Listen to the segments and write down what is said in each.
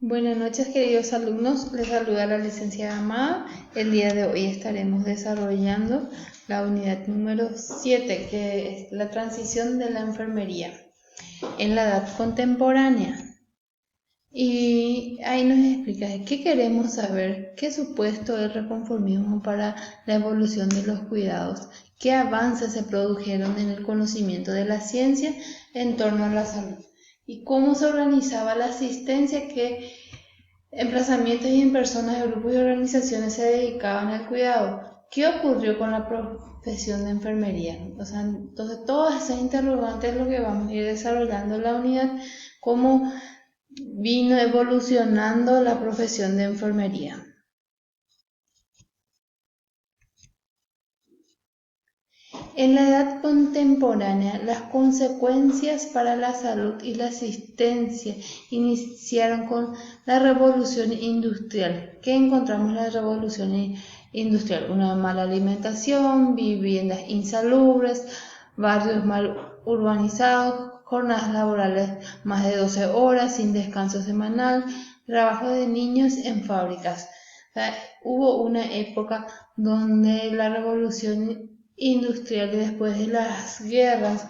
Buenas noches, queridos alumnos. Les saluda la licenciada Amada. El día de hoy estaremos desarrollando la unidad número 7, que es la transición de la enfermería en la edad contemporánea. Y ahí nos explica qué queremos saber, qué supuesto el reconformismo para la evolución de los cuidados, qué avances se produjeron en el conocimiento de la ciencia en torno a la salud y cómo se organizaba la asistencia, que emplazamientos y en personas de grupos y organizaciones se dedicaban al cuidado. ¿Qué ocurrió con la profesión de enfermería? Entonces todas esas interrogantes es lo que vamos a ir desarrollando en la unidad, cómo vino evolucionando la profesión de enfermería. En la edad contemporánea, las consecuencias para la salud y la asistencia iniciaron con la revolución industrial. ¿Qué encontramos en la revolución industrial? Una mala alimentación, viviendas insalubres, barrios mal urbanizados, jornadas laborales más de 12 horas sin descanso semanal, trabajo de niños en fábricas. Hubo una época donde la revolución industrial y después de las guerras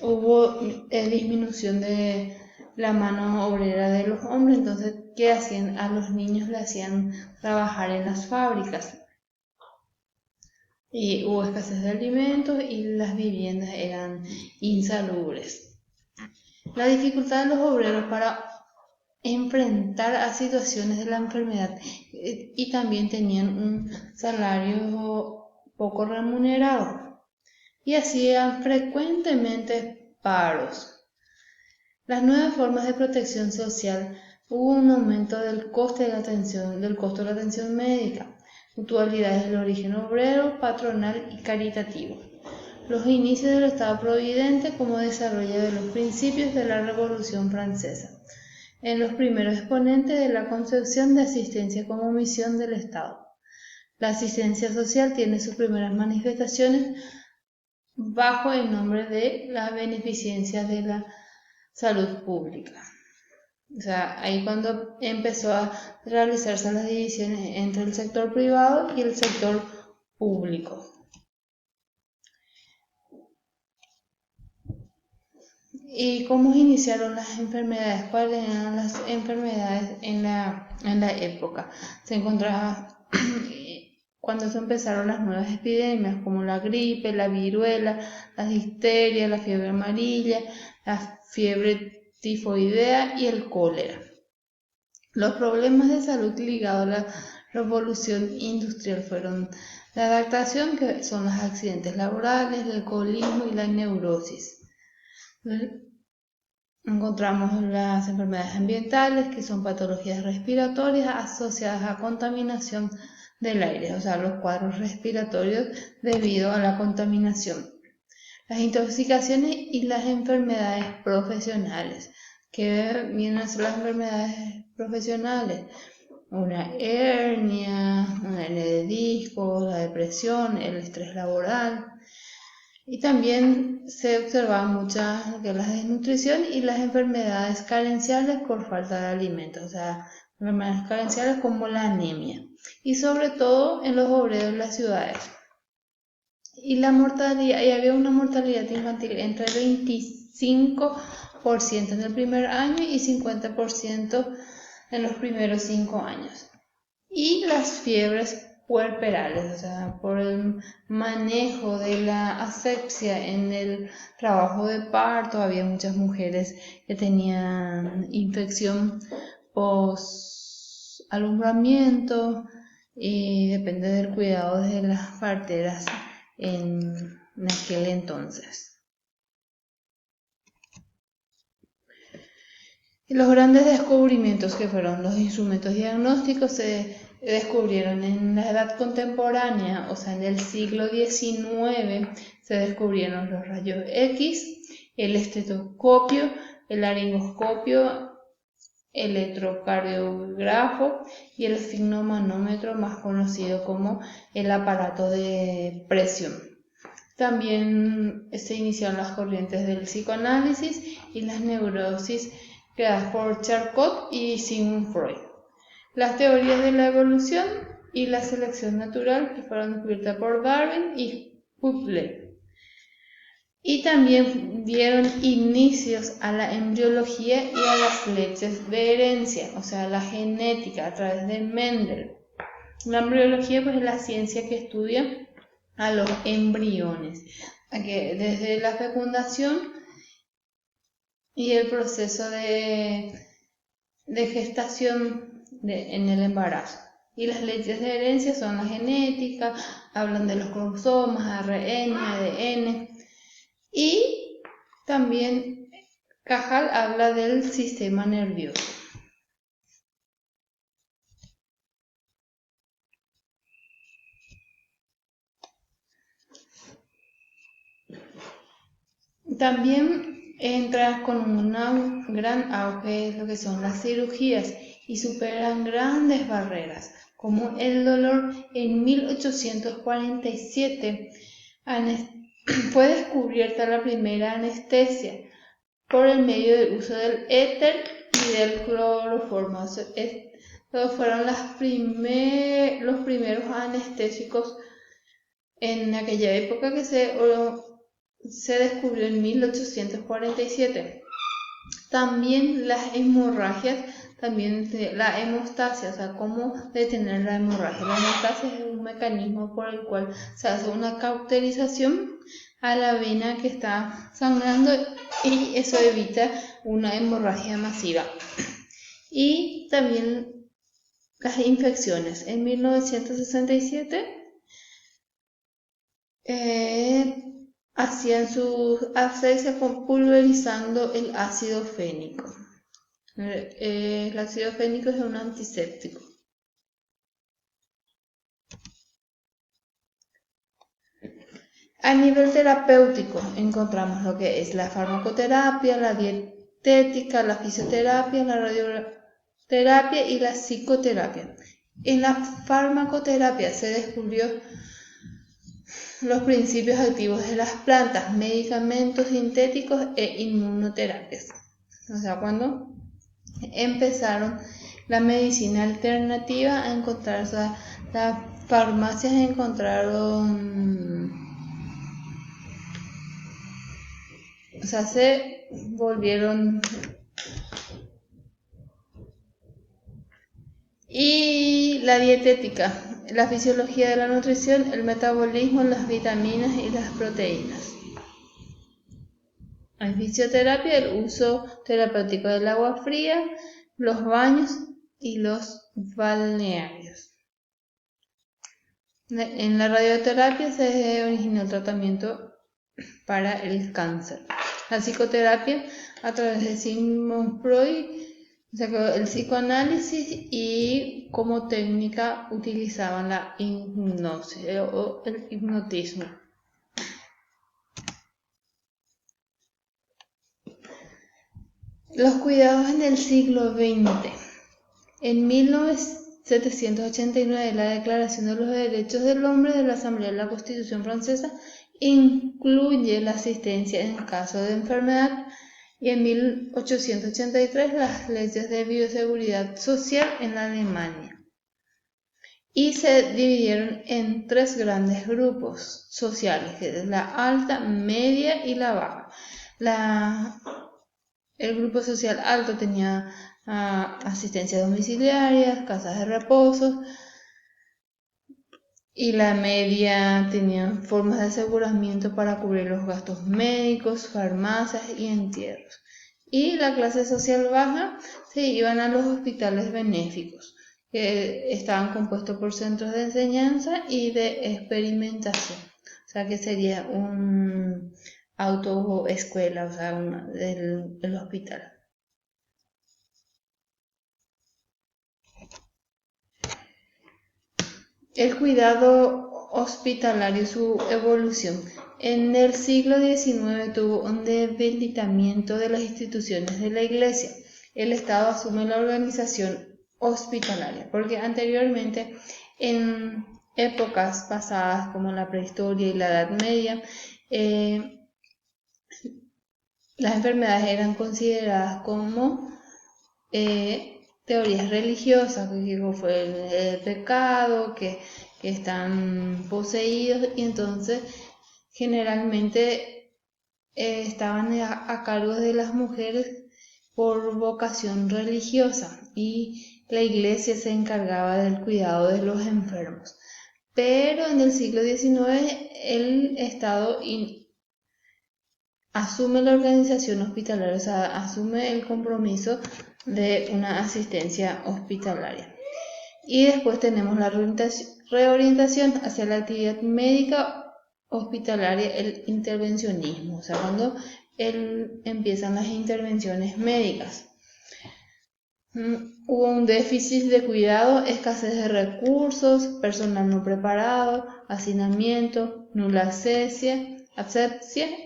hubo disminución de la mano obrera de los hombres. Entonces, ¿qué hacían? A los niños le hacían trabajar en las fábricas y hubo escasez de alimentos y las viviendas eran insalubres. La dificultad de los obreros para enfrentar a situaciones de la enfermedad y también tenían un salario poco remunerado y hacían frecuentemente paros. Las nuevas formas de protección social, hubo un aumento del costo de la atención médica, mutualidades del origen obrero, patronal y caritativo. Los inicios del Estado Providente como desarrollo de los principios de la Revolución Francesa. En los primeros exponentes de la concepción de asistencia como misión del Estado. La asistencia social tiene sus primeras manifestaciones bajo el nombre de la beneficencia de la salud pública. Ahí cuando empezó a realizarse las divisiones entre el sector privado y el sector público. ¿Y cómo iniciaron las enfermedades? ¿Cuáles eran las enfermedades en la época? Se encontraba cuando se empezaron las nuevas epidemias como la gripe, la viruela, la difteria, la fiebre amarilla, la fiebre tifoidea y el cólera. Los problemas de salud ligados a la revolución industrial fueron la adaptación, que son los accidentes laborales, el alcoholismo y la neurosis. Encontramos las enfermedades ambientales, que son patologías respiratorias asociadas a contaminación del aire, los cuadros respiratorios debido a la contaminación. Las intoxicaciones y las enfermedades profesionales. ¿Qué vienen a ser las enfermedades profesionales? Una hernia, una hernia de disco, la depresión, el estrés laboral. Y también se observaban muchas la desnutrición y las enfermedades carenciales por falta de alimentos, enfermedades carenciales como la anemia, y sobre todo en los obreros de las ciudades. Y la mortalidad, y había una mortalidad infantil entre 25% en el primer año y 50% en los primeros 5 años. Y las fiebres puerperales, por el manejo de la asepsia en el trabajo de parto, había muchas mujeres que tenían infección post-alumbramiento y depende del cuidado de las parteras en aquel entonces. Y los grandes descubrimientos, que fueron los instrumentos diagnósticos, se descubrieron en la edad contemporánea, en el siglo XIX, se descubrieron los rayos X, el estetoscopio, el laringoscopio, el electrocardiógrafo y el esfigmomanómetro, más conocido como el aparato de presión. También se iniciaron las corrientes del psicoanálisis y las neurosis creadas por Charcot y Sigmund Freud. Las teorías de la evolución y la selección natural, que fueron descubiertas por Darwin y Huxley. Y también dieron inicios a la embriología y a las leyes de herencia, o sea, la genética a través de Mendel. La embriología pues es la ciencia que estudia a los embriones, que desde la fecundación y el proceso de gestación en el embarazo. Y las leyes de herencia son la genética, hablan de los cromosomas, ARN, ADN. Y también Cajal habla del sistema nervioso. También entra con un gran auge lo que son las cirugías y superan grandes barreras, como el dolor. En 1847 fue descubierta la primera anestesia por el medio del uso del éter y del cloroformo. Estos fueron los primeros anestésicos en aquella época que se descubrió en 1847. También las hemorragias, también la hemostasia, o sea, cómo detener la hemorragia. La hemostasia es un mecanismo por el cual se hace una cauterización a la vena que está sangrando y eso evita una hemorragia masiva. Y también las infecciones. En 1967 hacían sus asepsia pulverizando el ácido fénico. El ácido fénico es un antiséptico. A nivel terapéutico encontramos lo que es la farmacoterapia, la dietética, la fisioterapia, la radioterapia y la psicoterapia. En la farmacoterapia se descubrió los principios activos de las plantas, medicamentos sintéticos e inmunoterapias. O sea, cuando empezaron la medicina alternativa a encontrar, o sea, las farmacias encontraron, o sea, se volvieron. Y la dietética, la fisiología de la nutrición, el metabolismo, las vitaminas y las proteínas. En fisioterapia, el uso terapéutico del agua fría, los baños y los balnearios. En la radioterapia se originó el tratamiento para el cáncer. La psicoterapia a través de Sigmund Freud, o sea, el psicoanálisis, y como técnica utilizaban la hipnosis o el hipnotismo. Los cuidados en el siglo XX. En 1789, la Declaración de los Derechos del Hombre de la Asamblea de la Constitución Francesa incluye la asistencia en caso de enfermedad, y en 1883 las leyes de bioseguridad social en la Alemania. Y se dividieron en tres grandes grupos sociales, que es la alta, media y la baja. El grupo social alto tenía asistencia domiciliaria, casas de reposo, y la media tenía formas de aseguramiento para cubrir los gastos médicos, farmacias y entierros. Y la clase social baja se iban a los hospitales benéficos, que estaban compuestos por centros de enseñanza y de experimentación. O sea, que sería un autoescuela, o sea, del hospital. El cuidado hospitalario y su evolución. En el siglo XIX tuvo un debilitamiento de las instituciones de la Iglesia. El Estado asume la organización hospitalaria, porque anteriormente, en épocas pasadas como la prehistoria y la Edad Media, las enfermedades eran consideradas como teorías religiosas, que fue el pecado, que están poseídos, y entonces generalmente estaban a cargo de las mujeres por vocación religiosa, y la iglesia se encargaba del cuidado de los enfermos. Pero en el siglo XIX el Estado asume la organización hospitalaria, o sea, asume el compromiso de una asistencia hospitalaria. Y después tenemos la reorientación hacia la actividad médica hospitalaria, el intervencionismo, o sea, cuando empiezan las intervenciones médicas. Hubo un déficit de cuidado, escasez de recursos, personal no preparado, hacinamiento, nula asepsia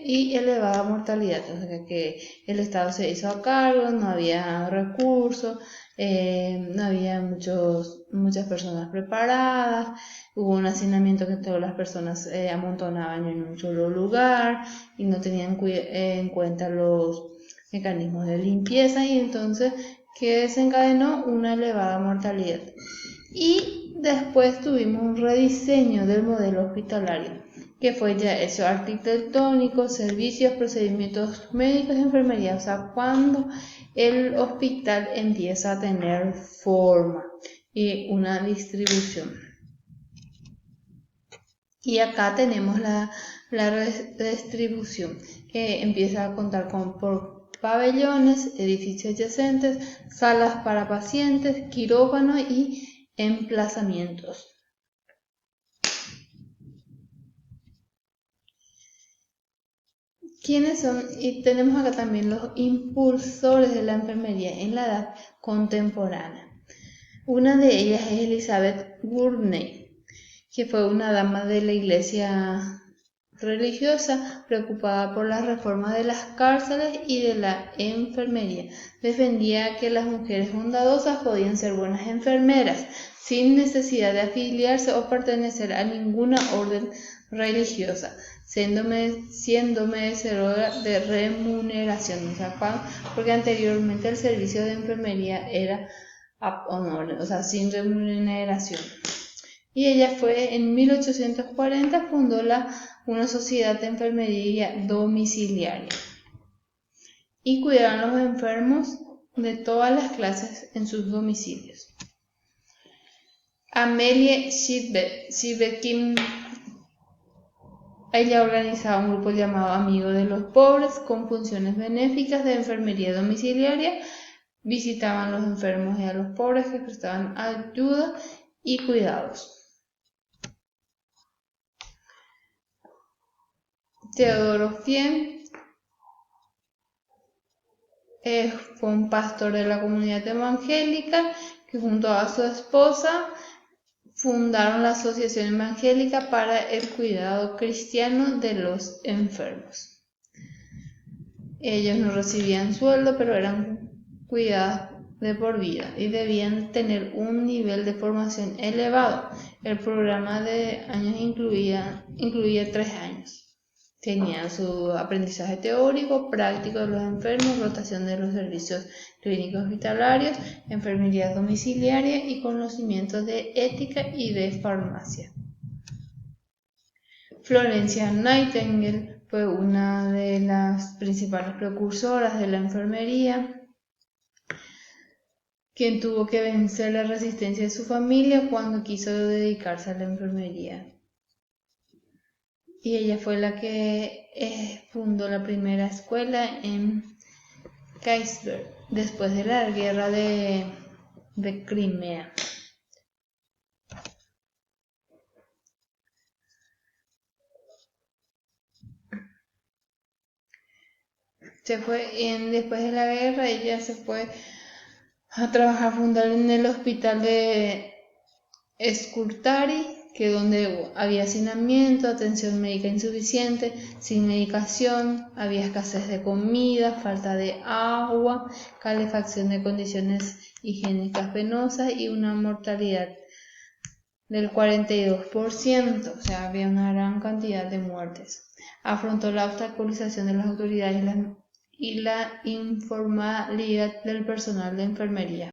y elevada mortalidad. O sea que el Estado se hizo a cargo, no había recursos, no había muchas personas preparadas, hubo un hacinamiento, que todas las personas amontonaban en un solo lugar y no tenían en cuenta los mecanismos de limpieza, y entonces que desencadenó una elevada mortalidad. Y después tuvimos un rediseño del modelo hospitalario, que fue ya eso, arquitectónico, servicios, procedimientos médicos y enfermería, o sea, cuando el hospital empieza a tener forma y una distribución. Y acá tenemos la redistribución, que empieza a contar por pabellones, edificios adyacentes, salas para pacientes, quirófano y emplazamientos. ¿Quiénes son? Y tenemos acá también los impulsores de la enfermería en la edad contemporánea. Una de ellas es Elizabeth Gurney, que fue una dama de la iglesia religiosa preocupada por la reforma de las cárceles y de la enfermería. Defendía que las mujeres bondadosas podían ser buenas enfermeras sin necesidad de afiliarse o pertenecer a ninguna orden religiosa, siendo merecedora de remuneración, o sea, porque anteriormente el servicio de enfermería era a honor, o sea, sin remuneración. Y ella fue en 1840 fundó una sociedad de enfermería domiciliaria y cuidaron a los enfermos de todas las clases en sus domicilios. Amelie Sivekin, ella organizaba un grupo llamado Amigos de los Pobres con funciones benéficas de enfermería domiciliaria. Visitaban a los enfermos y a los pobres que prestaban ayuda y cuidados. Teodoro Fien fue un pastor de la comunidad evangélica que junto a su esposa fundaron la Asociación Evangélica para el Cuidado Cristiano de los Enfermos. Ellos no recibían sueldo, pero eran cuidados de por vida y debían tener un nivel de formación elevado. El programa de años incluía 3 años. Tenían su aprendizaje teórico, práctico de los enfermos, rotación de los servicios clínicos hospitalarios, enfermería domiciliaria y conocimientos de ética y de farmacia. Florence Nightingale fue una de las principales precursoras de la enfermería, quien tuvo que vencer la resistencia de su familia cuando quiso dedicarse a la enfermería. Y ella fue la que fundó la primera escuela en Kaysersberg después de la guerra de Crimea. Después de la guerra ella se fue a trabajar, fundar en el hospital de Scutari, que donde había hacinamiento, atención médica insuficiente, sin medicación, había escasez de comida, falta de agua, calefacción de condiciones higiénicas penosas y una mortalidad del 42%, o sea, había una gran cantidad de muertes. Afrontó la obstaculización de las autoridades y la informalidad del personal de enfermería.